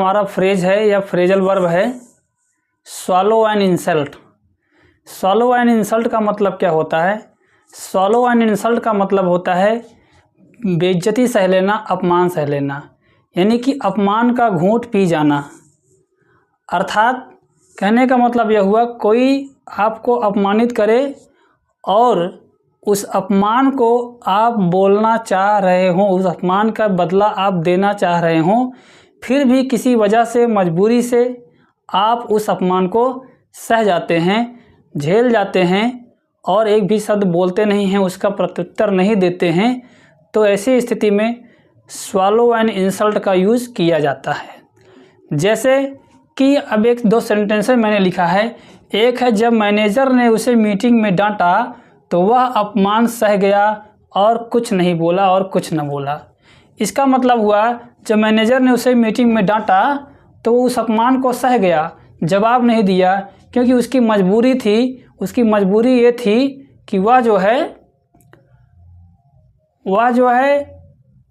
हमारा फ्रेज है या फ्रेजल वर्ब है swallow an insult. Swallow an insult का मतलब क्या होता है? स्वॉलो एन इंसल्ट का मतलब होता है बेइज्जती सह लेना, अपमान सह लेना, यानी कि अपमान का घूंट पी जाना। अर्थात कहने का मतलब यह हुआ, कोई आपको अपमानित करे और उस अपमान को आप बोलना चाह रहे हों, उस अपमान का बदला आप देना चाह रहे हों, फिर भी किसी वजह से, मजबूरी से आप उस अपमान को सह जाते हैं, झेल जाते हैं और एक भी शब्द बोलते नहीं हैं, उसका प्रत्युत्तर नहीं देते हैं। तो ऐसी स्थिति में स्वॉलो एन इंसल्ट का यूज़ किया जाता है। जैसे कि अब एक दो सेंटेंसेस मैंने लिखा है। एक है, जब मैनेजर ने उसे मीटिंग में डांटा तो वह अपमान सह गया और कुछ नहीं बोला और कुछ न बोला। इसका मतलब हुआ, जब मैनेजर ने उसे मीटिंग में डांटा तो उस अपमान को सह गया, जवाब नहीं दिया, क्योंकि उसकी मजबूरी थी। उसकी मजबूरी ये थी कि वह जो है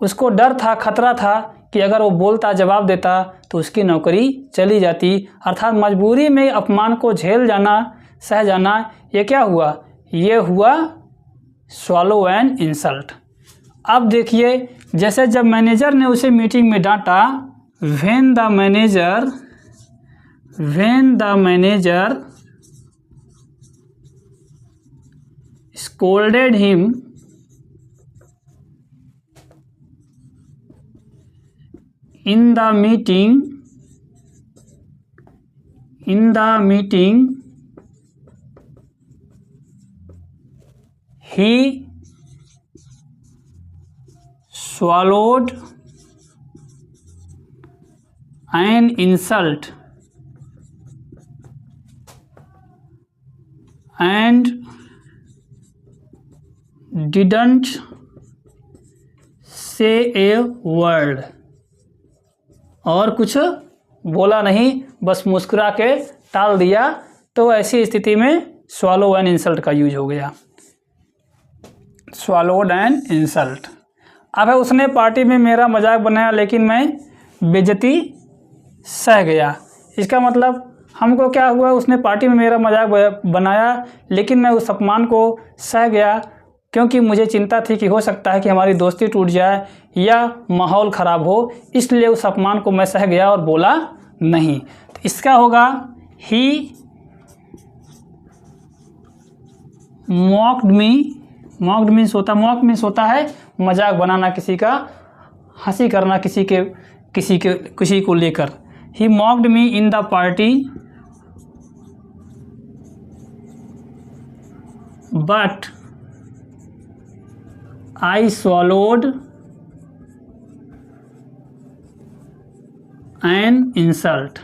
उसको डर था, खतरा था कि अगर वो बोलता, जवाब देता तो उसकी नौकरी चली जाती। अर्थात मजबूरी में अपमान को झेल जाना, सह जाना, ये क्या हुआ? ये हुआ स्वॉलो एन इंसल्ट। अब देखिए, जैसे जब मैनेजर ने उसे मीटिंग में डांटा, when the manager scolded him in the meeting he swallowed an insult and didn't say a word। और कुछ बोला नहीं, बस मुस्कुरा के टाल दिया। तो ऐसी स्थिति में स्वॉलो एन इंसल्ट का यूज हो गया, स्वॉलोड एन इंसल्ट। अब है, उसने पार्टी में मेरा मजाक बनाया लेकिन मैं बेइज्जती सह गया। इसका मतलब हमको क्या हुआ, उसने पार्टी में मेरा मजाक बनाया लेकिन मैं उस अपमान को सह गया, क्योंकि मुझे चिंता थी कि हो सकता है कि हमारी दोस्ती टूट जाए या माहौल ख़राब हो, इसलिए उस अपमान को मैं सह गया और बोला नहीं। तो इसका होगा ही मॉक्ड मी। मॉक्ड मीन्स होता है मजाक बनाना, किसी का हंसी करना, किसी को लेकर। He mocked me in the party but I swallowed an insult।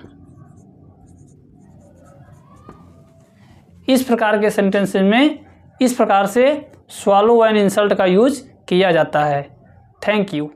इस प्रकार के सेंटेंसेस में इस प्रकार से swallow an insult का यूज किया जाता है। Thank you.